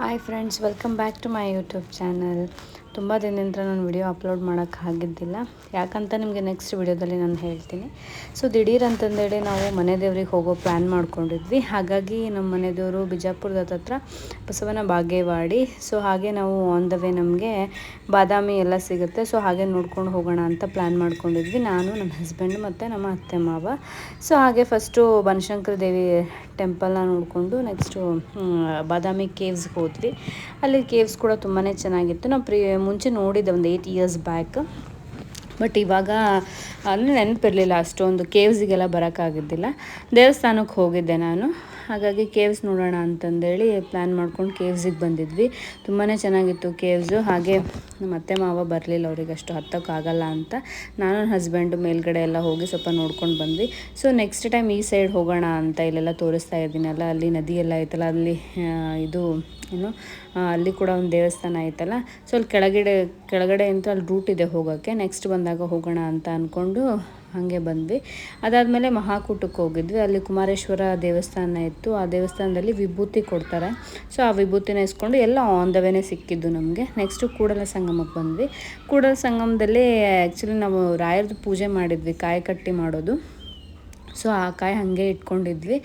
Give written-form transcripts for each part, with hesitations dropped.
Hi friends, welcome back to my YouTube channel. ತುಂಬ ದಿನದಿಂದ ನಾನು ವಿಡಿಯೋ ಅಪ್ಲೋಡ್ ಮಾಡೋಕ್ಕಾಗಿದ್ದಿಲ್ಲ. ಯಾಕಂತ ನಿಮಗೆ ನೆಕ್ಸ್ಟ್ ವಿಡಿಯೋದಲ್ಲಿ ನಾನು ಹೇಳ್ತೀನಿ. ಸೊ ದಿಢೀರ್ ಅಂತಂದೇಳಿ ನಾವು ಮನೆ ದೇವ್ರಿಗೆ ಹೋಗೋ ಪ್ಲ್ಯಾನ್ ಮಾಡ್ಕೊಂಡಿದ್ವಿ. ಹಾಗಾಗಿ ನಮ್ಮ ಮನೆ ದೇವರು ಬಿಜಾಪುರದ ಹತ್ರ ಬಸವನ ಬಾಗೇವಾಡಿ. ಸೊ ಹಾಗೆ ನಾವು ಆನ್ ದ ವೇ ನಮಗೆ ಬಾದಾಮಿ ಎಲ್ಲ ಸಿಗುತ್ತೆ. ಸೊ ಹಾಗೆ ನೋಡ್ಕೊಂಡು ಹೋಗೋಣ ಅಂತ ಪ್ಲ್ಯಾನ್ ಮಾಡ್ಕೊಂಡಿದ್ವಿ, ನಾನು, ನಮ್ಮ ಹಸ್ಬೆಂಡ್ ಮತ್ತು ನಮ್ಮ ಅತ್ತೆ ಮಾವ. ಸೊ ಹಾಗೆ ಫಸ್ಟು ಬನಶಂಕರಿ ದೇವಿ ಟೆಂಪಲ್ನ ನೋಡಿಕೊಂಡು ನೆಕ್ಸ್ಟು ಬಾದಾಮಿ ಕೇವ್ಸ್ಗೆ ಹೋದ್ವಿ. ಅಲ್ಲಿ ಕೇವ್ಸ್ ಕೂಡ ತುಂಬಾ ಚೆನ್ನಾಗಿತ್ತು. ನಾವು ಮುಂಚೆ ನೋಡಿದ್ದೆ ಒಂದು 8 ಇಯರ್ಸ್ ಬ್ಯಾಕ್. ಬಟ್ ಇವಾಗ ಅಂದರೆ ನೆನಪಿರಲಿಲ್ಲ ಅಷ್ಟೊಂದು ಕೇವ್ಸಿಗೆಲ್ಲ ಬರೋಕ್ಕಾಗಿದ್ದಿಲ್ಲ. ದೇವಸ್ಥಾನಕ್ಕೆ ಹೋಗಿದ್ದೆ ನಾನು. ಹಾಗಾಗಿ ಕೇವ್ಸ್ ನೋಡೋಣ ಅಂತಂದೇಳಿ ಪ್ಲ್ಯಾನ್ ಮಾಡ್ಕೊಂಡು ಕೇವ್ಸಿಗೆ ಬಂದಿದ್ವಿ. ತುಂಬಾ ಚೆನ್ನಾಗಿತ್ತು ಕೇವ್ಸು. ಹಾಗೆ ನಮ್ಮ ಅತ್ತೆ ಮಾವ ಬರಲಿಲ್ಲ, ಅವ್ರಿಗೆ ಅಷ್ಟು ಹತ್ತೋಕ್ಕಾಗಲ್ಲ ಅಂತ. ನಾನು ನನ್ನ ಹಸ್ಬೆಂಡು ಮೇಲ್ಗಡೆ ಎಲ್ಲ ಹೋಗಿ ಸ್ವಲ್ಪ ನೋಡ್ಕೊಂಡು ಬಂದ್ವಿ. ಸೊ ನೆಕ್ಸ್ಟ್ ಟೈಮ್ ಈ ಸೈಡ್ ಹೋಗೋಣ ಅಂತ ಇಲ್ಲೆಲ್ಲ ತೋರಿಸ್ತಾ ಇದ್ದೀನಲ್ಲ, ಅಲ್ಲಿ ನದಿ ಎಲ್ಲ ಐತಲ್ಲ, ಅಲ್ಲಿ ಇದು ಏನು ಅಲ್ಲಿ ಕೂಡ ಒಂದು ದೇವಸ್ಥಾನ ಐತಲ್ಲ. ಸೊ ಅಲ್ಲಿ ಕೆಳಗಡೆ ಅಂತ ಅಲ್ಲಿ ರೂಟ್ ಇದೆ ಹೋಗೋಕ್ಕೆ. ನೆಕ್ಸ್ಟ್ ಬಂದಾಗ ಹೋಗೋಣ ಅಂತ ಅಂದ್ಕೊಂಡು ಹಾಗೆ ಬಂದ್ವಿ. ಅದಾದಮೇಲೆ ಮಹಾಕೂಟಕ್ಕೆ ಹೋಗಿದ್ವಿ. ಅಲ್ಲಿ ಕುಮಾರೇಶ್ವರ ದೇವಸ್ಥಾನ ಇತ್ತು. ಆ ದೇವಸ್ಥಾನದಲ್ಲಿ ವಿಭೂತಿ ಕೊಡ್ತಾರೆ. ಸೊ ಆ ವಿಭೂತಿನ ಇಸ್ಕೊಂಡು ಎಲ್ಲ ಆನ್ ದ ವೇನೇ ಸಿಕ್ಕಿದ್ದು ನಮಗೆ. ನೆಕ್ಸ್ಟು ಕೂಡಲ ಸಂಗಮಕ್ಕೆ ಬಂದ್ವಿ. ಕೂಡಲ ಸಂಗಮದಲ್ಲಿ ಆ್ಯಕ್ಚುಲಿ ನಾವು ರಾಯರದು ಪೂಜೆ ಮಾಡಿದ್ವಿ, ಕಾಯಿ ಕಟ್ಟಿ ಮಾಡೋದು. ಸೊ ಆ ಕಾಯಿ ಹಾಗೆ ಇಟ್ಕೊಂಡಿದ್ವಿ.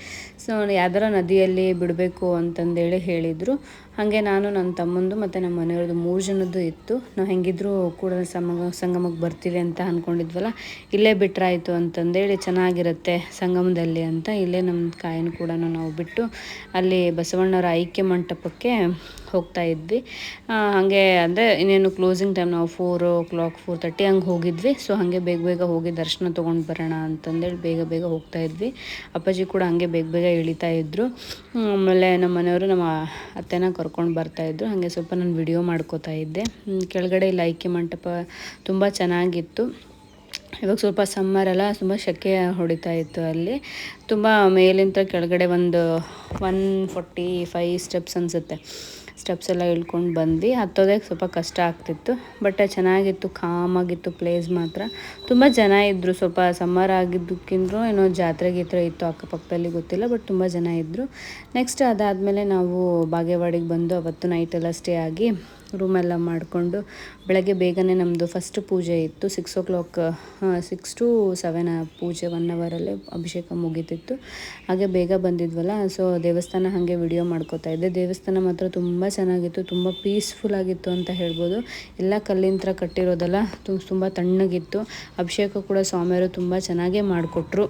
ಸೊ ಯಾವ್ದಾರ ನದಿಯಲ್ಲಿ ಬಿಡಬೇಕು ಅಂತಂದೇಳಿ ಹೇಳಿದರು. ಹಾಗೆ ನಾನು, ನನ್ನ ತಮ್ಮಂದು ಮತ್ತು ನಮ್ಮ ಮನೆಯವ್ರದ್ದು 3 ಜನದ್ದು ಇತ್ತು. ನಾವು ಹೆಂಗಿದ್ರು ಕೂಡಲ ಸಂಗಮಕ್ಕೆ ಬರ್ತೀವಿ ಅಂತ ಅಂದ್ಕೊಂಡಿದ್ವಲ್ಲ, ಇಲ್ಲೇ ಬಿಟ್ಟರಾಯಿತು ಅಂತಂದೇಳಿ, ಚೆನ್ನಾಗಿರುತ್ತೆ ಸಂಗಮದಲ್ಲಿ ಅಂತ ಇಲ್ಲೇ ನಮ್ಮ ಕಾಯಿನ ಕೂಡ ನಾವು ಬಿಟ್ಟು ಅಲ್ಲಿ ಬಸವಣ್ಣವರ ಐಕ್ಯ ಮಂಟಪಕ್ಕೆ ಹೋಗ್ತಾ ಇದ್ವಿ. ಹಾಗೆ ಅಂದರೆ ಇನ್ನೇನು ಕ್ಲೋಸಿಂಗ್ ಟೈಮ್, ನಾವು 4:00 4:30 ಹಂಗೆ ಹೋಗಿದ್ವಿ. ಸೊ ಹಾಗೆ ಬೇಗ ಹೋಗಿ ದರ್ಶನ ತೊಗೊಂಡು ಬರೋಣ ಅಂತಂದೇಳಿ ಬೇಗ ಹೋಗ್ತಾ ಇದ್ವಿ. ಅಪ್ಪಾಜಿ ಕೂಡ ಹಾಗೆ ಬೇಗ ಇಳಿತಾ ಇದ್ದರು. ಆಮೇಲೆ ನಮ್ಮ ಮನೆಯವರು ನಮ್ಮ ಅತ್ತೆನ ಕರ್ಕೊಂಡು ಬರ್ತಾಯಿದ್ರು. ಹಾಗೆ ಸ್ವಲ್ಪ ನಾನು ವಿಡಿಯೋ ಮಾಡ್ಕೋತಾ ಇದ್ದೆ. ಕೆಳಗಡೆ ಇಲ್ಲಿ ಐಕ್ಯ ಮಂಟಪ ತುಂಬ ಚೆನ್ನಾಗಿತ್ತು. ಇವಾಗ ಸ್ವಲ್ಪ ಸಮ್ಮರೆಲ್ಲ ತುಂಬ ಸೆಕೆ ಹೊಡಿತಾ ಇತ್ತು ಅಲ್ಲಿ. ತುಂಬ ಮೇಲಿಂದ ಕೆಳಗಡೆ ಒಂದು 145 ಸ್ಟೆಪ್ಸ್ ಅನಿಸುತ್ತೆ. ಸ್ಟೆಪ್ಸ್ ಎಲ್ಲ ಇಳ್ಕೊಂಡು ಬಂದ್ವಿ. ಹತ್ತೋದಕ್ಕೆ ಸ್ವಲ್ಪ ಕಷ್ಟ ಆಗ್ತಿತ್ತು, ಬಟ್ ಚೆನ್ನಾಗಿತ್ತು, ಕಾಮಾಗಿತ್ತು ಪ್ಲೇಸ್ ಮಾತ್ರ. ತುಂಬ ಜನ ಇದ್ದರು. ಸ್ವಲ್ಪ ಸಮ್ಮರ್ ಆಗಿದ್ದಕ್ಕಿಂತ ಏನೋ ಜಾತ್ರೆ ಗೀತ್ರೆ ಇತ್ತು ಅಕ್ಕಪಕ್ಕದಲ್ಲಿ, ಗೊತ್ತಿಲ್ಲ, ಬಟ್ ತುಂಬ ಜನ ಇದ್ದರು. ನೆಕ್ಸ್ಟ್ ಅದಾದಮೇಲೆ ನಾವು ಬಾಗೇವಾಡಿಗೆ ಬಂದು ಅವತ್ತು ನೈಟೆಲ್ಲ ಸ್ಟೇ ಆಗಿ ರೂಮೆಲ್ಲ ಮಾಡಿಕೊಂಡು ಬೆಳಗ್ಗೆ ಬೇಗನೆ ನಮ್ಮದು ಫಸ್ಟ್ ಪೂಜೆ ಇತ್ತು. 6 to 7 ಪೂಜೆ, 1 ಅವರಲ್ಲೇ ಅಭಿಷೇಕ ಮುಗೀತಿತ್ತು. ಹಾಗೆ ಬೇಗ ಬಂದಿದ್ವಲ್ಲ, ಸೊ ದೇವಸ್ಥಾನ ಹಾಗೆ ವಿಡಿಯೋ ಮಾಡ್ಕೋತಾ ಇದ್ದೆ. ದೇವಸ್ಥಾನ ಮಾತ್ರ ತುಂಬ ಚೆನ್ನಾಗಿತ್ತು, ತುಂಬ ಪೀಸ್ಫುಲ್ ಆಗಿತ್ತು ಅಂತ ಹೇಳ್ಬೋದು. ಎಲ್ಲ ಕಲ್ಲಿಂದ ಕಟ್ಟಿರೋದೆಲ್ಲ ತುಂಬ ತಣ್ಣಗಿತ್ತು. ಅಭಿಷೇಕ ಕೂಡ ಸ್ವಾಮಿಯವರು ತುಂಬ ಚೆನ್ನಾಗೇ ಮಾಡಿಕೊಟ್ರು.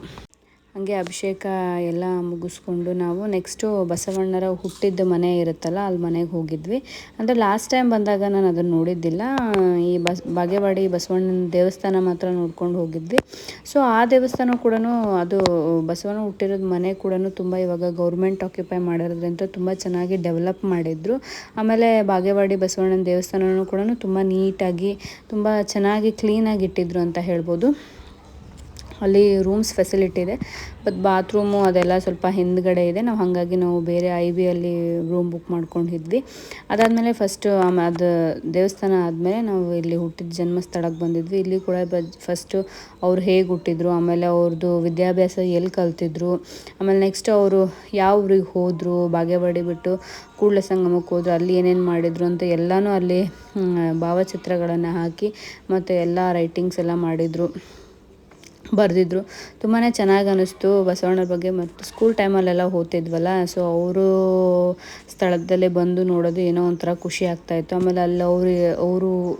ಹಾಗೆ ಅಭಿಷೇಕ ಎಲ್ಲ ಮುಗಿಸ್ಕೊಂಡು ನಾವು ನೆಕ್ಸ್ಟು ಬಸವಣ್ಣರ ಹುಟ್ಟಿದ್ದ ಮನೆ ಇರುತ್ತಲ್ಲ, ಅಲ್ಲಿ ಮನೆಗೆ ಹೋಗಿದ್ವಿ. ಅಂದರೆ ಲಾಸ್ಟ್ ಟೈಮ್ ಬಂದಾಗ ನಾನು ಅದನ್ನು ನೋಡಿದ್ದಿಲ್ಲ. ಈ ಬಾಗೇವಾಡಿ ಬಸವಣ್ಣನ ದೇವಸ್ಥಾನ ಮಾತ್ರ ನೋಡ್ಕೊಂಡು ಹೋಗಿದ್ವಿ. ಸೊ ಆ ದೇವಸ್ಥಾನ ಕೂಡ, ಅದು ಬಸವಣ್ಣ ಹುಟ್ಟಿರೋದು ಮನೆ ಕೂಡ ತುಂಬ ಇವಾಗ ಗೌರ್ಮೆಂಟ್ ಆಕ್ಯುಪೈ ಮಾಡಿರೋದ್ರಿಂದ ತುಂಬ ಚೆನ್ನಾಗಿ ಡೆವಲಪ್ ಮಾಡಿದರು. ಆಮೇಲೆ ಬಾಗೇವಾಡಿ ಬಸವಣ್ಣನ ದೇವಸ್ಥಾನವೂ ಕೂಡ ತುಂಬ ನೀಟಾಗಿ, ತುಂಬ ಚೆನ್ನಾಗಿ ಕ್ಲೀನಾಗಿ ಇಟ್ಟಿದ್ರು ಅಂತ ಹೇಳ್ಬೋದು. ಅಲ್ಲಿ ರೂಮ್ಸ್ ಫೆಸಿಲಿಟಿ ಇದೆ, ಬಟ್ ಬಾತ್ರೂಮು ಅದೆಲ್ಲ ಸ್ವಲ್ಪ ಹಿಂದ್ಗಡೆ ಇದೆ. ಹಾಗಾಗಿ ನಾವು ಬೇರೆ IBಯಲ್ಲಿ ರೂಮ್ ಬುಕ್ ಮಾಡ್ಕೊಂಡಿದ್ವಿ. ಅದಾದಮೇಲೆ ಫಸ್ಟು ಅದು ದೇವಸ್ಥಾನ ಆದಮೇಲೆ ನಾವು ಇಲ್ಲಿ ಹುಟ್ಟಿದ ಜನ್ಮಸ್ಥಳಕ್ಕೆ ಬಂದಿದ್ವಿ. ಇಲ್ಲಿ ಕೂಡ ಫಸ್ಟು ಅವ್ರು ಹೇಗೆ ಹುಟ್ಟಿದ್ರು, ಆಮೇಲೆ ಅವ್ರದ್ದು ವಿದ್ಯಾಭ್ಯಾಸ ಎಲ್ಲಿ ಕಲ್ತಿದ್ರು, ಆಮೇಲೆ ನೆಕ್ಸ್ಟ್ ಅವರು ಯಾವ ಊರಿಗೆ ಹೋದರು, ಬಾಗೇವಾಡಿ ಬಿಟ್ಟು ಕೂಡಲ ಸಂಗಮಕ್ಕೆ ಹೋದ್ರು, ಅಲ್ಲಿ ಏನೇನು ಮಾಡಿದರು ಅಂತ ಎಲ್ಲನೂ ಅಲ್ಲಿ ಭಾವಚಿತ್ರಗಳನ್ನು ಹಾಕಿ ಮತ್ತು ಎಲ್ಲ ರೈಟಿಂಗ್ಸ್ ಎಲ್ಲ ಬರೆದಿದ್ರು. ತುಂಬಾ ಚೆನ್ನಾಗಿ ಅನ್ನಿಸ್ತು ಬಸವಣ್ಣರ ಬಗ್ಗೆ. ಮತ್ತು ಸ್ಕೂಲ್ ಟೈಮಲ್ಲೆಲ್ಲ ಓದ್ತಿದ್ವಲ್ಲ, ಸೊ ಅವರು ಸ್ಥಳದಲ್ಲೇ ಬಂದು ನೋಡೋದು ಏನೋ ಒಂಥರ ಖುಷಿ ಆಗ್ತಾಯಿತ್ತು. ಆಮೇಲೆ ಅಲ್ಲಿ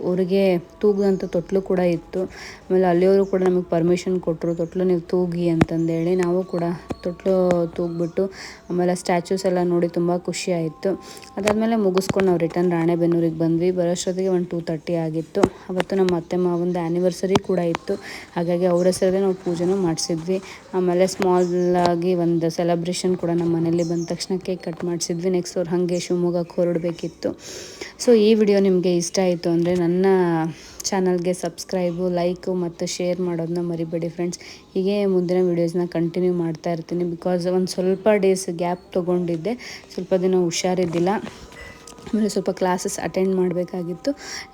ಅವರಿಗೆ ತೂಗುವಂಥ ತೊಟ್ಲು ಕೂಡ ಇತ್ತು. ಆಮೇಲೆ ಅಲ್ಲಿಯವರು ಕೂಡ ನಮಗೆ ಪರ್ಮಿಷನ್ ಕೊಟ್ಟರು, ತೊಟ್ಲು ನೀವು ತೂಗಿ ಅಂತಂದೇಳಿ. ನಾವು ಕೂಡ ತೊಟ್ಲು ತೂಗಿಬಿಟ್ಟು ಆಮೇಲೆ ಸ್ಟ್ಯಾಚ್ಯೂಸ್ ಎಲ್ಲ ನೋಡಿ ತುಂಬ ಖುಷಿ ಆಯಿತು. ಅದಾದಮೇಲೆ ಮುಗಿಸ್ಕೊಂಡು ನಾವು ರಿಟರ್ನ್ ರಾಣೆಬೆನ್ನೂರಿಗೆ ಬಂದ್ವಿ. ಬರೋಷ್ಟೊತ್ತಿಗೆ 2:30 ಆಗಿತ್ತು. ಅವತ್ತು ನಮ್ಮ ಅತ್ತೆ ಮಾವಂದು ಆ್ಯನಿವರ್ಸರಿ ಕೂಡ ಇತ್ತು. ಹಾಗಾಗಿ ಅವ್ರ ಹೆಸರಲ್ಲೇ ನಾವು ಪೂಜೆನೂ ಮಾಡಿಸಿದ್ವಿ. ಆಮೇಲೆ ಸ್ಮಾಲಾಗಿ ಒಂದು ಸೆಲೆಬ್ರೇಷನ್ ಕೂಡ ನಮ್ಮ ಮನೇಲಿ ಬಂದ ತಕ್ಷಣ ಕೇಕ್ ಕಟ್ ಮಾಡಿಸಿದ್ವಿ. ನೆಕ್ಸ್ಟ್ ಅವ್ರು ಹಾಗೆ ಶಿವಮೊಗ್ಗಕ್ಕೆ ಹೊರಡಬೇಕಿತ್ತು. ಸೊ ಈ ವಿಡಿಯೋ ನಿಮಗೆ ಇಷ್ಟ ಆಯಿತು ಅಂದರೆ ನನ್ನ ಚಾನಲ್ಗೆ ಸಬ್ಸ್ಕ್ರೈಬು, ಲೈಕು ಮತ್ತು ಶೇರ್ ಮಾಡೋದನ್ನ ಮರಿಬೇಡಿ ಫ್ರೆಂಡ್ಸ್. ಹೀಗೆ ಮುಂದಿನ ವೀಡಿಯೋಸ್ನ ಕಂಟಿನ್ಯೂ ಮಾಡ್ತಾ ಇರ್ತೀನಿ. ಬಿಕಾಸ್ ಒಂದು ಸ್ವಲ್ಪ ಡೇಸ್ ಗ್ಯಾಪ್ ತೊಗೊಂಡಿದ್ದೆ, ಸ್ವಲ್ಪ ದಿನ ಹುಷಾರಿದ್ದಿಲ್ಲ. ಆಮೇಲೆ ಸ್ವಲ್ಪ ಕ್ಲಾಸಸ್ ಅಟೆಂಡ್ ಮಾಡಬೇಕಾಗಿತ್ತು.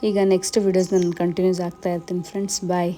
ಈಗ ನೆಕ್ಸ್ಟ್ ವೀಡಿಯೋಸ್ ನಾನು ಕಂಟಿನ್ಯೂಸ್ ಆಗ್ತಾ ಇರ್ತೀನಿ ಫ್ರೆಂಡ್ಸ್. ಬಾಯ್.